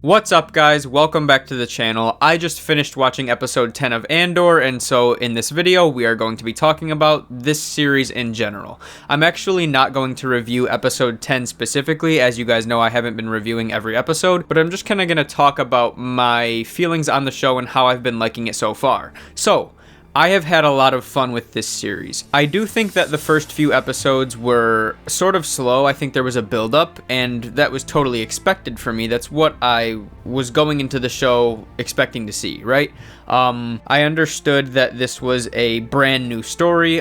What's up, guys? Welcome back to the channel. I just finished watching episode 10 of Andor, and so in this video we are going to be talking about this series in general. I'm actually not going to review episode 10 specifically. As you guys know, I haven't been reviewing every episode, but I'm just kind of going to talk about my feelings on the show and how I've been liking it so far. So, I have had a lot of fun with this series. I do think that the first few episodes were sort of slow. I think there was a build-up, and that was totally expected for me. That's what I was going into the show expecting to see, right? I understood that this was a brand new story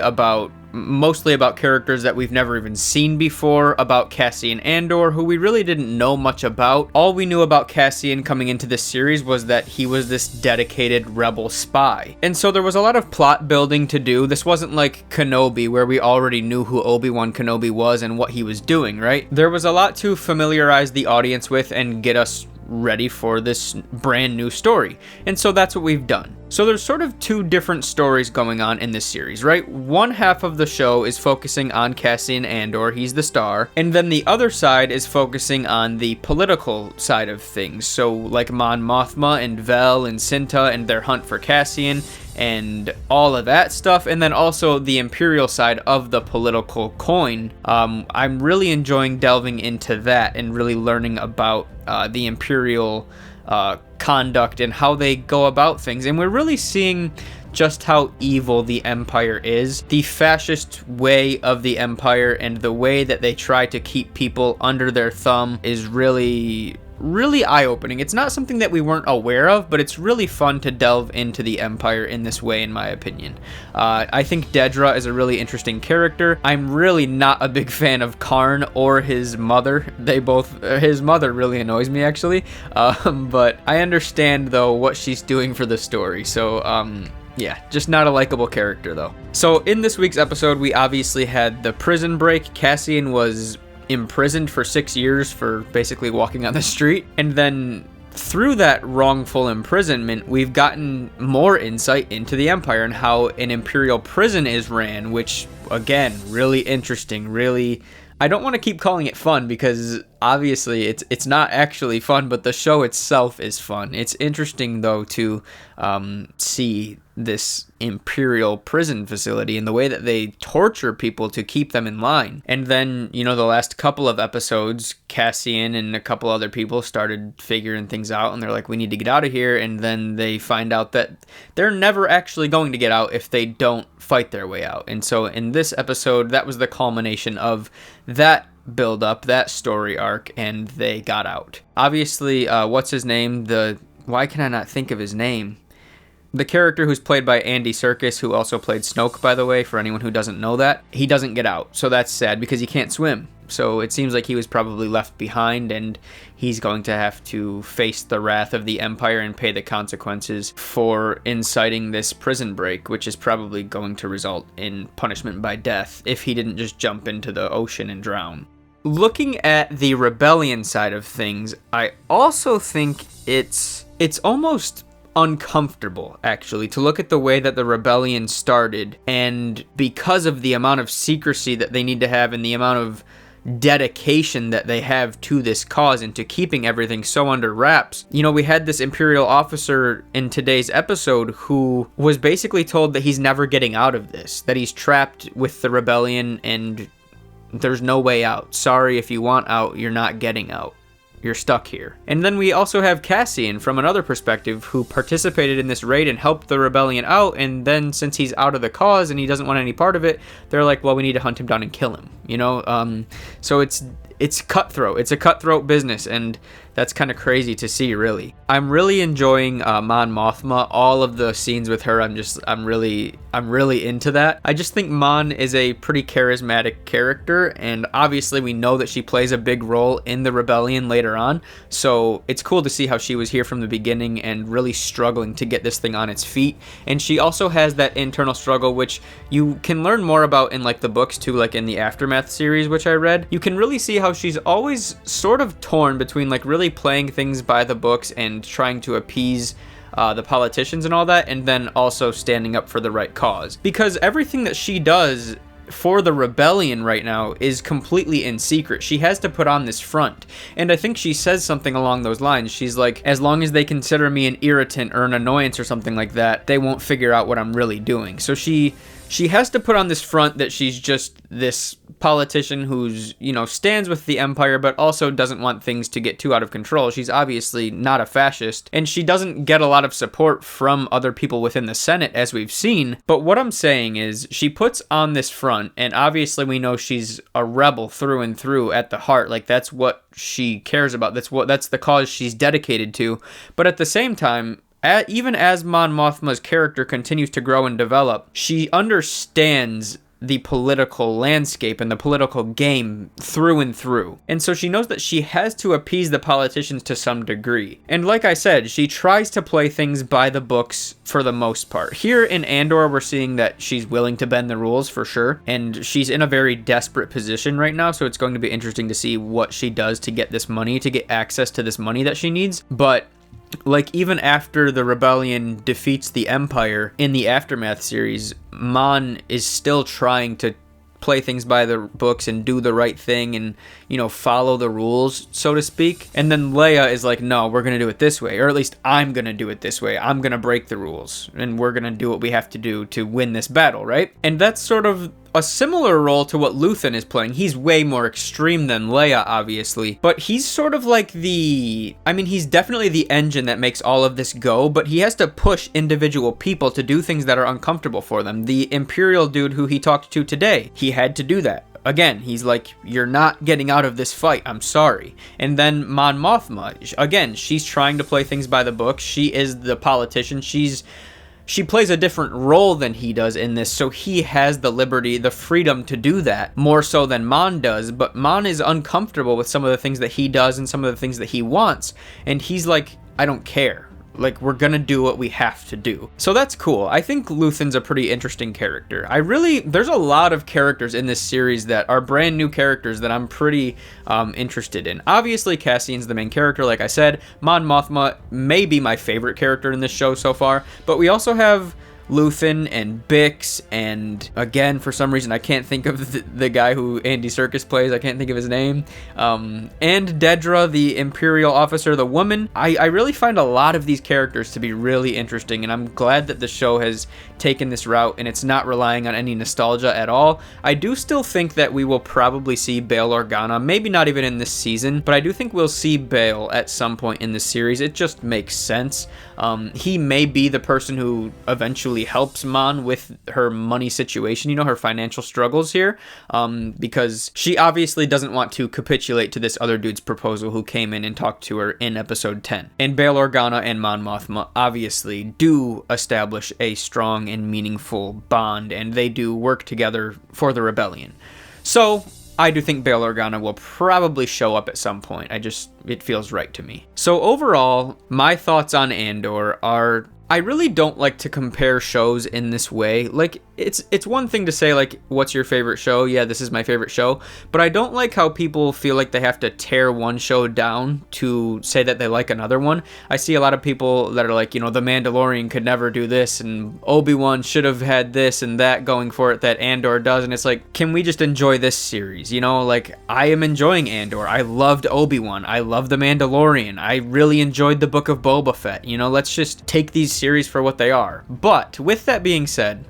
mostly about characters that we've never even seen before, about Cassian Andor, who we really didn't know much about. All we knew about Cassian coming into this series was that he was this dedicated rebel spy. And so there was a lot of plot building to do. This wasn't like Kenobi, where we already knew who Obi-Wan Kenobi was and what he was doing, right? There was a lot to familiarize the audience with and get us ready for this brand new story. And so that's what we've done. So there's sort of two different stories going on in this series, right? One half of the show is focusing on Cassian Andor, he's the star, and then the other side is focusing on the political side of things. So like Mon Mothma and Vel and Cinta and their hunt for Cassian and all of that stuff, and then also the Imperial side of the political coin. I'm really enjoying delving into that and really learning about the Imperial conduct and how they go about things, and we're really seeing just how evil the Empire is. The fascist way of the Empire and the way that they try to keep people under their thumb is really eye-opening. It's not something that we weren't aware of, but it's really fun to delve into the Empire in this way, in my opinion. I think Dedra is a really interesting character. I'm really not a big fan of Karn or his mother. His mother really annoys me, actually. But I understand, though, what she's doing for the story. So, yeah, just not a likable character, though. So, in this week's episode, we obviously had the prison break. Cassian was imprisoned for 6 years for basically walking on the street, and then through that wrongful imprisonment we've gotten more insight into the Empire and how an Imperial prison is ran, which again, really interesting. Really, I don't want to keep calling it fun because obviously it's not actually fun, but the show itself is fun. It's interesting though to see this Imperial prison facility and the way that they torture people to keep them in line. And then, the last couple of episodes, Cassian and a couple other people started figuring things out, and they're like, we need to get out of here. And then they find out that they're never actually going to get out if they don't fight their way out. And so in this episode, that was the culmination of that build up, that story arc, and they got out. Obviously, what's his name? Why can I not think of his name? The character who's played by Andy Serkis, who also played Snoke, by the way, for anyone who doesn't know that, he doesn't get out. So that's sad because he can't swim. So it seems like he was probably left behind, and he's going to have to face the wrath of the Empire and pay the consequences for inciting this prison break, which is probably going to result in punishment by death if he didn't just jump into the ocean and drown. Looking at the rebellion side of things, I also think it's almost uncomfortable, actually, to look at the way that the rebellion started, and because of the amount of secrecy that they need to have and the amount of dedication that they have to this cause and to keeping everything so under wraps. We had this Imperial officer in today's episode who was basically told that he's never getting out of this, that he's trapped with the rebellion and there's no way out. Sorry, if you want out, you're not getting out. You're stuck here. And then we also have Cassian from another perspective who participated in this raid and helped the rebellion out, and then since he's out of the cause and he doesn't want any part of it, they're like, well, we need to hunt him down and kill him, so it's cutthroat. It's a cutthroat business, and that's kind of crazy to see, really. I'm really enjoying Mon Mothma. All of the scenes with her, I'm really into that. I just think Mon is a pretty charismatic character, and obviously we know that she plays a big role in the rebellion later on, so it's cool to see how she was here from the beginning and really struggling to get this thing on its feet. And she also has that internal struggle, which you can learn more about in like the books too, like in the Aftermath series, which I read. You can really see how she's always sort of torn between like really playing things by the books and trying to appease the politicians and all that, and then also standing up for the right cause. Because everything that she does for the rebellion right now is completely in secret. She has to put on this front. And I think she says something along those lines. She's like, as long as they consider me an irritant or an annoyance or something like that, they won't figure out what I'm really doing. So she has to put on this front that she's just this politician who's, stands with the Empire, but also doesn't want things to get too out of control. She's obviously not a fascist, and she doesn't get a lot of support from other people within the Senate, as we've seen. But what I'm saying is, she puts on this front, and obviously we know she's a rebel through and through at the heart. Like, that's what she cares about. That's the cause she's dedicated to. But at the same time, even as Mon Mothma's character continues to grow and develop, she understands the political landscape and the political game through and through. And so she knows that she has to appease the politicians to some degree. And like I said, she tries to play things by the books for the most part. Here in Andor, we're seeing that she's willing to bend the rules for sure. And she's in a very desperate position right now. So it's going to be interesting to see what she does to get this money, to get access to this money that she needs. But like, even after the rebellion defeats the Empire in the Aftermath series, Mon is still trying to play things by the books and do the right thing and, follow the rules, so to speak. And then Leia is like, no, we're going to do it this way. Or at least I'm going to do it this way. I'm going to break the rules. And we're going to do what we have to do to win this battle, right? And that's sort of a similar role to what Luthen is playing. He's way more extreme than Leia, obviously, but he's sort of like he's definitely the engine that makes all of this go, but he has to push individual people to do things that are uncomfortable for them. The Imperial dude who he talked to today, he had to do that. Again, he's like, you're not getting out of this fight, I'm sorry. And then Mon Mothma, again, she's trying to play things by the book. She is the politician. She plays a different role than he does in this, so he has the liberty, the freedom to do that, more so than Mon does. But Mon is uncomfortable with some of the things that he does and some of the things that he wants, and he's like, I don't care. Like, we're gonna do what we have to do. So that's cool. I think Luthen's a pretty interesting character. There's a lot of characters in this series that are brand new characters that I'm pretty interested in. Obviously, Cassian's the main character, like I said. Mon Mothma may be my favorite character in this show so far, but we also have Luthen and Bix, and again, for some reason I can't think of the guy who Andy Serkis plays. I can't think of his name. And Dedra, the Imperial officer, the woman. I really find a lot of these characters to be really interesting, and I'm glad that the show has taken this route and it's not relying on any nostalgia at all. I do still think that we will probably see Bail Organa, maybe not even in this season, but I do think we'll see Bail at some point in the series. It just makes sense. He may be the person who eventually helps Mon with her money situation, her financial struggles here, because she obviously doesn't want to capitulate to this other dude's proposal who came in and talked to her in episode 10. And Bail Organa and Mon Mothma obviously do establish a strong and meaningful bond, and they do work together for the rebellion. So I do think Bail Organa will probably show up at some point. It feels right to me. So overall, my thoughts on Andor are, I really don't like to compare shows in this way. Like, it's one thing to say, like, what's your favorite show? Yeah, this is my favorite show. But I don't like how people feel like they have to tear one show down to say that they like another one. I see a lot of people that are like, The Mandalorian could never do this, and Obi-Wan should have had this and that going for it that Andor does. And it's like, can we just enjoy this series? Like, I am enjoying Andor. I loved Obi-Wan. I love The Mandalorian. I really enjoyed the Book of Boba Fett. Let's just take these series for what they are. But with that being said,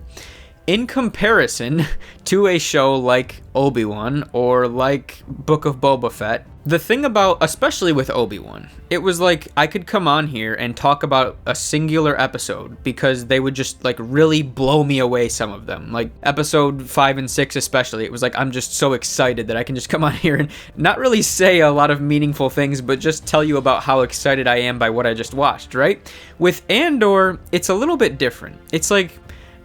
in comparison to a show like Obi-Wan or like Book of Boba Fett, the thing about, especially with Obi-Wan, it was like I could come on here and talk about a singular episode because they would just like really blow me away, some of them. Like episode 5 and 6 especially, it was like I'm just so excited that I can just come on here and not really say a lot of meaningful things, but just tell you about how excited I am by what I just watched, right? With Andor, it's a little bit different. It's like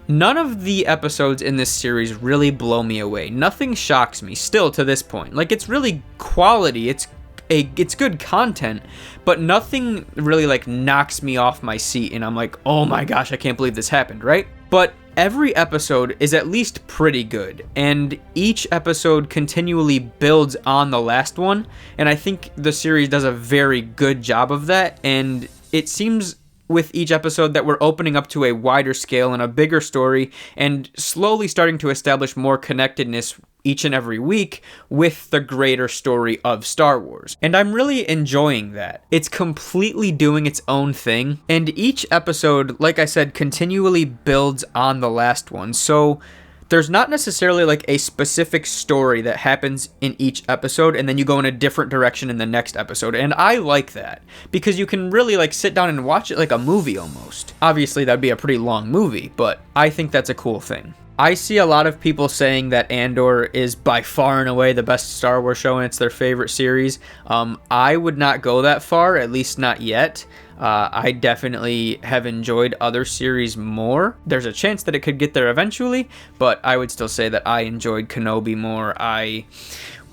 none of the episodes in this series really blow me away. Nothing shocks me still to this point. Like, it's really quality. It's good content, but nothing really like knocks me off my seat and I'm like, oh my gosh, I can't believe this happened, right? But every episode is at least pretty good, and each episode continually builds on the last one, and I think the series does a very good job of that, and it seems with each episode that we're opening up to a wider scale and a bigger story and slowly starting to establish more connectedness each and every week with the greater story of Star Wars. And I'm really enjoying that. It's completely doing its own thing, and each episode, like I said, continually builds on the last one. So there's not necessarily like a specific story that happens in each episode and then you go in a different direction in the next episode. And I like that because you can really like sit down and watch it like a movie almost. Obviously that'd be a pretty long movie, but I think that's a cool thing. I see a lot of people saying that Andor is by far and away the best Star Wars show and it's their favorite series. I would not go that far, at least not yet. I definitely have enjoyed other series more. There's a chance that it could get there eventually, but I would still say that I enjoyed Kenobi more. I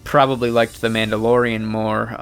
probably liked The Mandalorian more.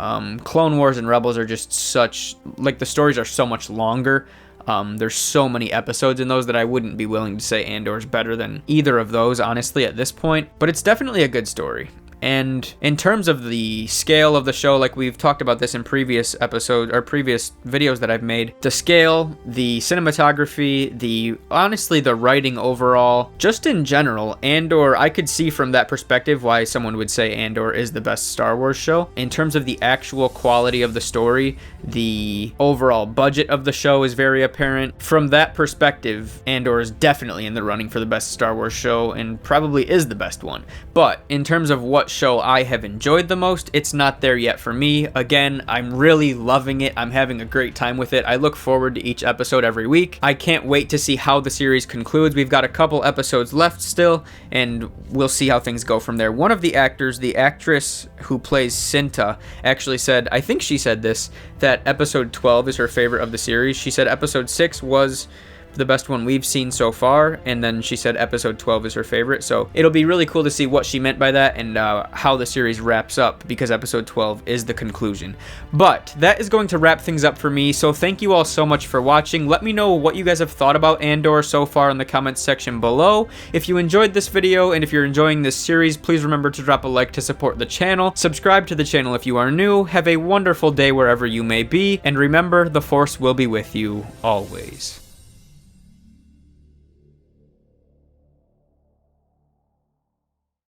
Clone Wars and Rebels are just such, like, the stories are so much longer. There's so many episodes in those that I wouldn't be willing to say Andor's better than either of those, honestly, at this point. But it's definitely a good story. And in terms of the scale of the show, like we've talked about this in previous episodes or previous videos that I've made, the scale, the cinematography, honestly the writing overall, just in general, Andor, I could see from that perspective why someone would say Andor is the best Star Wars show. In terms of the actual quality of the story, the overall budget of the show is very apparent. From that perspective, Andor is definitely in the running for the best Star Wars show and probably is the best one. But in terms of what show I have enjoyed the most, it's not there yet for me. Again, I'm really loving it. I'm having a great time with it. I look forward to each episode every week. I can't wait to see how the series concludes. We've got a couple episodes left still, and we'll see how things go from there. One of the actors, the actress who plays Cinta, actually said, I think she said this, that episode 12 is her favorite of the series. She said episode 6 was the best one we've seen so far, and then she said episode 12 is her favorite. So it'll be really cool to see what she meant by that and how the series wraps up, because episode 12 is the conclusion. But that is going to wrap things up for me, so thank you all so much for watching. Let me know what you guys have thought about Andor so far in the comments section below. If you enjoyed this video and if you're enjoying this series, please remember to drop a like to support the channel. Subscribe to the channel if you are new. Have a wonderful day wherever you may be, and remember, the Force will be with you always.